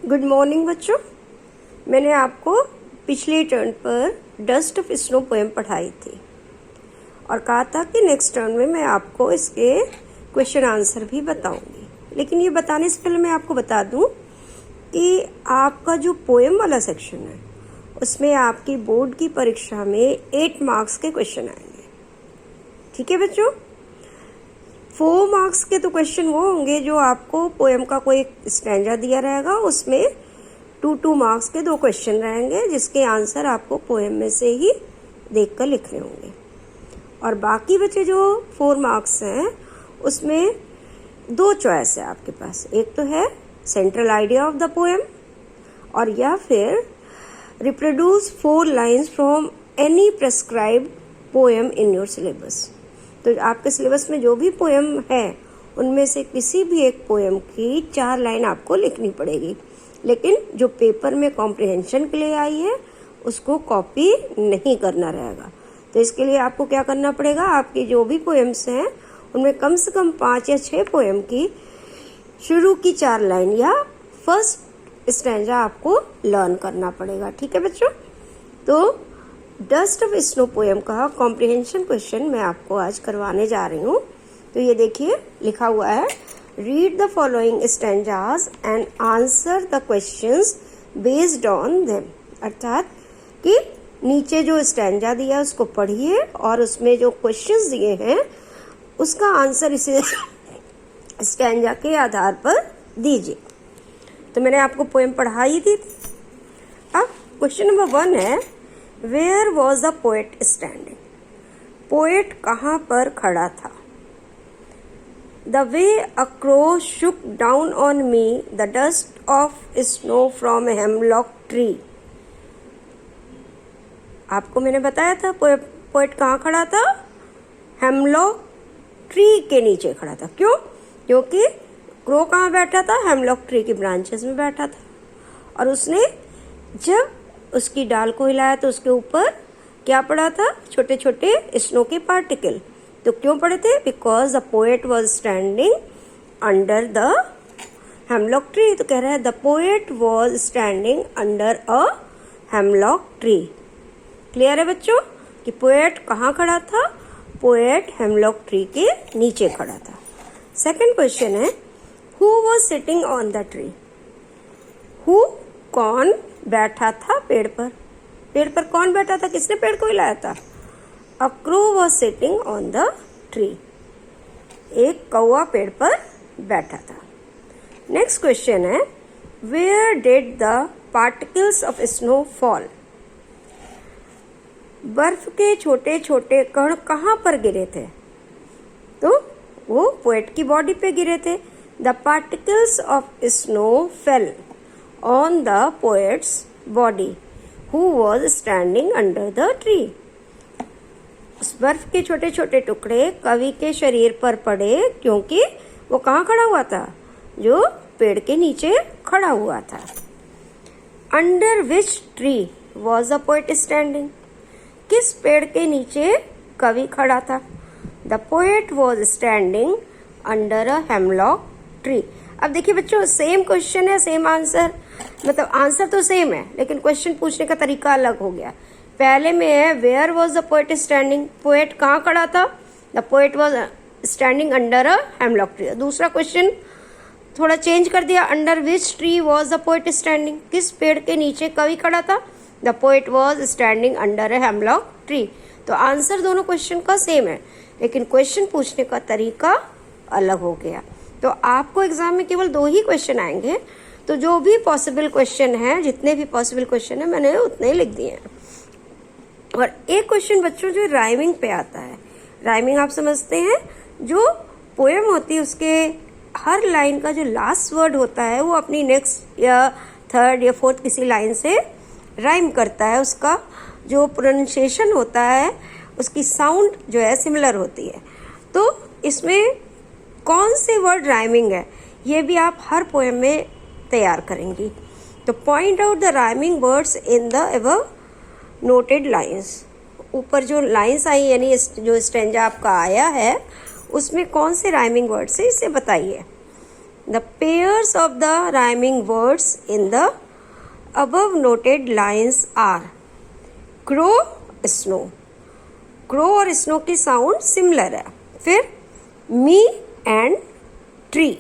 Good morning बच्चों। मैंने आपको पिछले टर्न पर डस्ट ऑफ स्नो पोएम पढ़ाई थी और कहा था कि नेक्स्ट टर्न में मैं आपको इसके क्वेश्चन आंसर भी बताऊंगी। लेकिन ये बताने से पहले मैं आपको बता दूं कि आपका जो पोएम वाला सेक्शन है उसमें आपकी बोर्ड की परीक्षा में 8 मार्क्स के क्वेश्चन आएंगे। ठीक है बच्चों, 4 मार्क्स के तो क्वेश्चन वो होंगे जो आपको पोएम का कोई स्टैंजा दिया रहेगा, उसमें 2 मार्क्स के 2 क्वेश्चन रहेंगे जिसके आंसर आपको पोएम में से ही देखकर लिखने होंगे। और बाकी बचे जो 4 मार्क्स हैं उसमें 2 चॉइस है आपके पास। एक तो है central idea of the poem और या फिर reproduce 4 lines from any prescribed poem in your syllabus. तो आपके सिलेबस में जो भी पोएम है उनमें से किसी भी एक पोएम की 4 लाइन आपको लिखनी पड़ेगी, लेकिन जो पेपर में कॉम्प्रिहेंशन के लिए आई है उसको कॉपी नहीं करना रहेगा। तो इसके लिए आपको क्या करना पड़ेगा, आपकी जो भी पोएम्स हैं उनमें कम से कम 5 या 6 पोएम की शुरू की 4 लाइन या फर्स्ट स्टैंजा आपको लर्न करना पड़ेगा। ठीक है बच्चों, तो डस्ट ऑफ स्नो पोएम का कॉम्प्रिहेंशन क्वेश्चन मैं आपको आज करवाने जा रही हूँ। तो ये देखिए लिखा हुआ है, read the following stanzas and answer the questions based on them. अर्थात कि नीचे जो स्टैंजा दिया उसको पढ़िए और उसमें जो क्वेश्चंस दिए हैं उसका आंसर इसे स्टैंजा के आधार पर दीजिए। तो मैंने आपको पोएम पढ़ाई थी। अब क्वेश्चन नंबर 1 है, Where was the poet standing? Poet कहाँ पर खड़ा था? The way a crow shook down on me the dust of snow from a hemlock tree. आपको मैंने बताया था पोएट कहाँ खड़ा था? हेमलॉक ट्री के नीचे खड़ा था। क्यों? क्योंकि क्रो कहाँ बैठा था? हेमलॉक ट्री की ब्रांचेस में बैठा था और उसने जब उसकी डाल को हिलाया तो उसके ऊपर क्या पड़ा था? छोटे छोटे स्नो के पार्टिकल। तो क्यों पड़े थे? Because the poet was standing under the hemlock tree. तो कह रहा है the poet was standing under a hemlock tree. Clear है बच्चों कि पोएट कहाँ खड़ा था? पोएट हेमलॉक ट्री के नीचे खड़ा था। सेकेंड क्वेश्चन है, who was sitting on the tree? Who कौन बैठा था पेड़ पर? पेड़ पर कौन बैठा था? किसने पेड़ को हिलाया था? A crow was sitting on the tree. एक कौवा पेड़ पर बैठा था। नेक्स्ट क्वेश्चन है, where did the particles of snow fall? बर्फ के छोटे छोटे कण कहाँ पर गिरे थे? तो वो पोएट की बॉडी पे गिरे थे। The particles of snow fail on the poet's body who was standing under the tree. उस बर्फ के छोटे छोटे टुकड़े कवि के शरीर पर पड़े क्योंकि वो कहाँ खड़ा हुआ था? जो पेड़ के नीचे खड़ा हुआ था। Under which tree was the poet standing? किस पेड़ के नीचे कवि खड़ा था? The poet was standing under a hemlock tree. अब देखिए बच्चों, सेम क्वेश्चन है, सेम आंसर, मतलब आंसर तो सेम है लेकिन क्वेश्चन पूछने का तरीका अलग हो गया। पहले में है where was the poet standing? Poet कहाँ खड़ा था? The poet was standing under a hemlock tree. दूसरा क्वेश्चन थोड़ा चेंज कर दिया, under which tree was the poet standing? किस पेड़ के नीचे कवि खड़ा था? The poet was standing under a hemlock tree. तो आंसर दोनों क्वेश्चन का सेम है लेकिन क्वेश्चन पूछने का तरीका अलग हो गया। तो आपको एग्जाम में केवल 2 ही क्वेश्चन आएंगे। तो जो भी पॉसिबल क्वेश्चन है, जितने भी पॉसिबल क्वेश्चन है मैंने उतने ही लिख दिए हैं। और एक क्वेश्चन बच्चों जो राइमिंग पे आता है। राइमिंग आप समझते हैं, जो पोएम होती है उसके हर लाइन का जो लास्ट वर्ड होता है वो अपनी नेक्स्ट या थर्ड या फोर्थ किसी लाइन से राइम करता है। उसका जो प्रोनाउंसिएशन होता है, उसकी साउंड जो है सिमिलर होती है। तो इसमें कौन से वर्ड राइमिंग है ये भी आप हर पोएम में तैयार करेंगी। तो point out the rhyming words in the above noted lines. ऊपर जो लाइंस आई यानी जो स्टैंजा आपका आया है उसमें कौन से राइमिंग वर्ड्स है इसे बताइए। The pairs of the rhyming words in the above noted lines are crow, snow. crow और snow की साउंड सिमिलर है. फिर me and tree,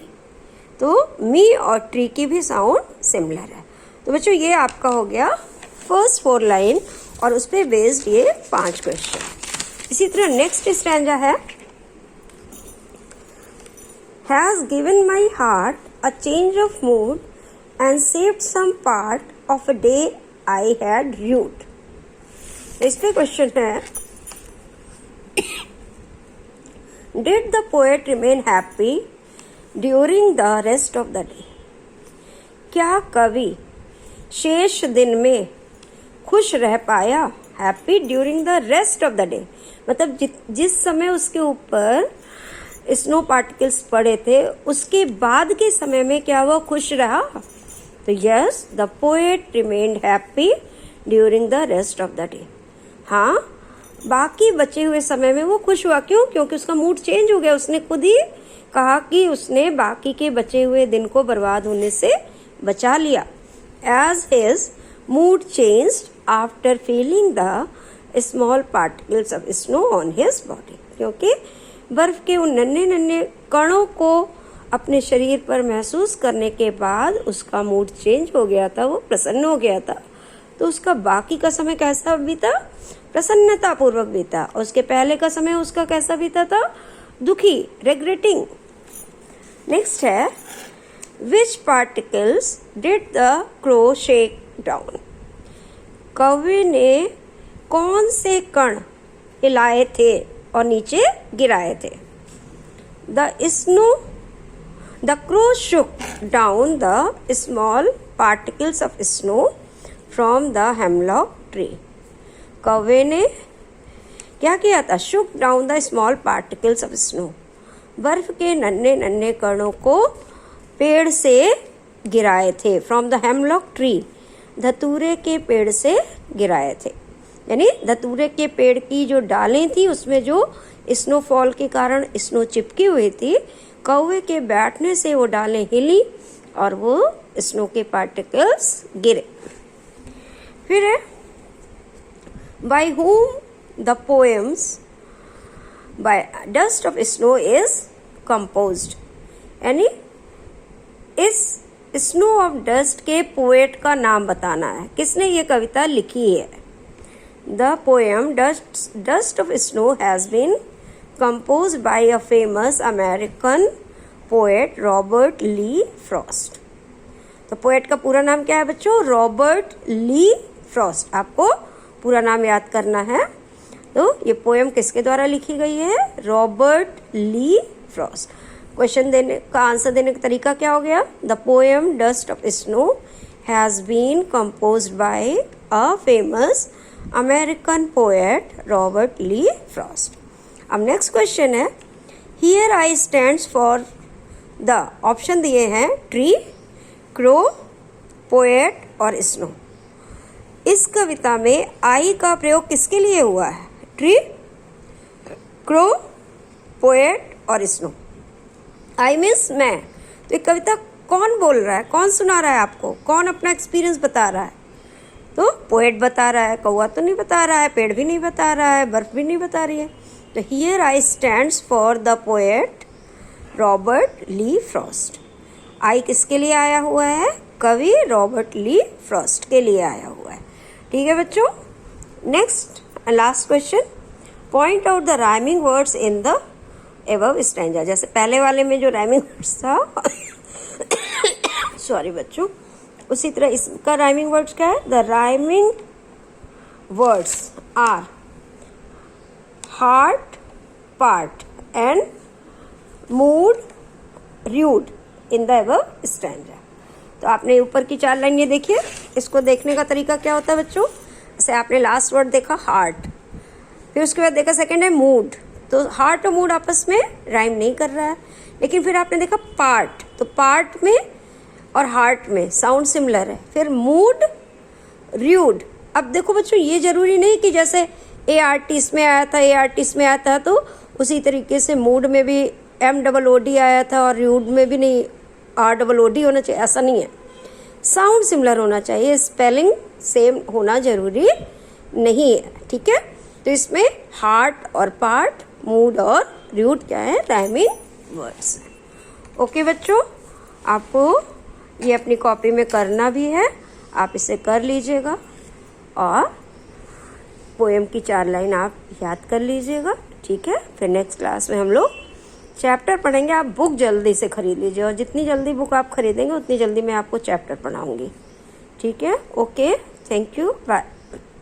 तो me और tree की भी साउंड सिमिलर है. तो बच्चों ये आपका हो गया फर्स्ट 4 लाइन और उस पर बेस्ड ये 5 क्वेश्चन. इसी तरह नेक्स्ट स्टैंजा है, has given my heart a change of mood and saved some part of a day I had rued. इस पे क्वेश्चन है, did the poet remain happy during the rest of the day? क्या कवि शेष दिन में खुश रह पाया? Happy during the rest of the day, मतलब जिस समय उसके ऊपर स्नो पार्टिकल्स पड़े थे उसके बाद के समय में क्या वो खुश रहा? तो yes, the poet remained happy during the rest of the day. हाँ, बाकी बचे हुए समय में वो खुश हुआ. क्यों? क्योंकि उसका मूड चेंज हो गया. उसने खुद ही कहा कि उसने बाकी के बचे हुए दिन को बर्बाद होने से बचा लिया. As his mood changed after feeling the small particles of snow on his body, क्योंकि बर्फ के उन नन्हे नन्हे कणों को अपने शरीर पर महसूस करने के बाद उसका मूड चेंज हो गया था, वो प्रसन्न हो गया था. तो उसका बाकी का समय कैसा बीता? प्रसन्नता पूर्वक बीता. और उसके पहले का समय उसका कैसा बीता था? दुखी, रेग्रेटिंग. नेक्स्ट है, which particles did the crow shake down? कौवे ने कौन से कण हिलाए थे और नीचे गिराए थे? The crow Shuk down the small particles of snow from the hemlock tree. कौवे ने क्या किया था? शुक down the small particles of snow, बर्फ के नन्हे नन्हे कणों को पेड़ से गिराए थे. फ्रॉम द हेमलॉक ट्री, धतूरे के पेड़ से गिराए थे. यानी धतूरे के पेड़ की जो डालें थी उसमें जो स्नोफॉल के कारण स्नो चिपकी हुई थी, कौवे के बैठने से वो डालें हिली और वो स्नो के पार्टिकल्स गिरे. फिर है, bye whom the poems by dust of snow is composed. यानी इस स्नो ऑफ डस्ट के पोएट का नाम बताना है. किसने ये कविता लिखी है? The poem Dust of Snow has been composed by a famous American poet Robert Lee Frost. तो पोएट का पूरा नाम क्या है बच्चों? Robert Lee Frost. आपको पूरा नाम याद करना है. तो ये पोएम किसके द्वारा लिखी गई है? Robert Lee Frost. क्वेश्चन देने का आंसर देने का तरीका क्या हो गया? The poem dust of snow has been composed by a famous American poet Robert Lee Frost. अब नेक्स्ट क्वेश्चन है, here I stands for the, option दिए हैं ट्री, क्रो, पोएट और स्नो. इस कविता में आई का प्रयोग किसके लिए हुआ है? ट्री, क्रो, पोएट और स्नो. आई मीन्स मैं. तो ये कविता कौन बोल रहा है? कौन सुना रहा है आपको? कौन अपना एक्सपीरियंस बता रहा है? तो पोएट बता रहा है. कौवा तो नहीं बता रहा है, पेड़ भी नहीं बता रहा है, बर्फ भी नहीं बता रही है. तो here I stands for the poet Robert Lee Frost. I किसके लिए आया हुआ है? कवि रॉबर्ट ली फ्रॉस्ट के लिए आया हुआ है. ठीक है बच्चों. Next last question, point out the rhyming words in the above stanza. जैसे पहले वाले में जो राइमिंग वर्ड्स था सॉरी बच्चों, उसी तरह इसका राइमिंग वर्ड्स क्या है? The rhyming words are heart, part and mood, rude in the above stanza. तो आपने ऊपर की 4 लाइन ये देखिए. इसको देखने का तरीका क्या होता है बच्चों? जैसे आपने लास्ट वर्ड देखा हार्ट, फिर उसके बाद देखा सेकेंड है मूड. तो हार्ट और मूड आपस में राइम नहीं कर रहा है. लेकिन फिर आपने देखा पार्ट, तो पार्ट में और हार्ट में साउंड सिमिलर है. फिर मूड, रूड. अब देखो बच्चों, ये जरूरी नहीं कि जैसे ए आर्टिस्ट में आया था, ए आर्टिस्ट में आया था, तो उसी तरीके से मूड में भी MOOD आया था और रूड में भी नहीं ROOD होना चाहिए, ऐसा नहीं है। साउंड सिमिलर होना चाहिए, स्पेलिंग सेम होना जरूरी नहीं है, ठीक है। तो इसमें हार्ट और पार्ट, मूड और रूट क्या है, राइमिंग वर्ड्स हैं। ओके बच्चों, आपको ये अपनी कॉपी में करना भी है, आप इसे कर लीजिएगा और पोएम की 4 लाइन आप याद कर लीजिएगा, ठीक है। फिर नेक्स्ट क्लास में हम लोग चैप्टर पढ़ेंगे। आप बुक जल्दी से खरीद लीजिए और जितनी जल्दी बुक आप खरीदेंगे उतनी जल्दी मैं आपको चैप्टर पढ़ाऊंगी, ठीक है। Okay, thank you, bye.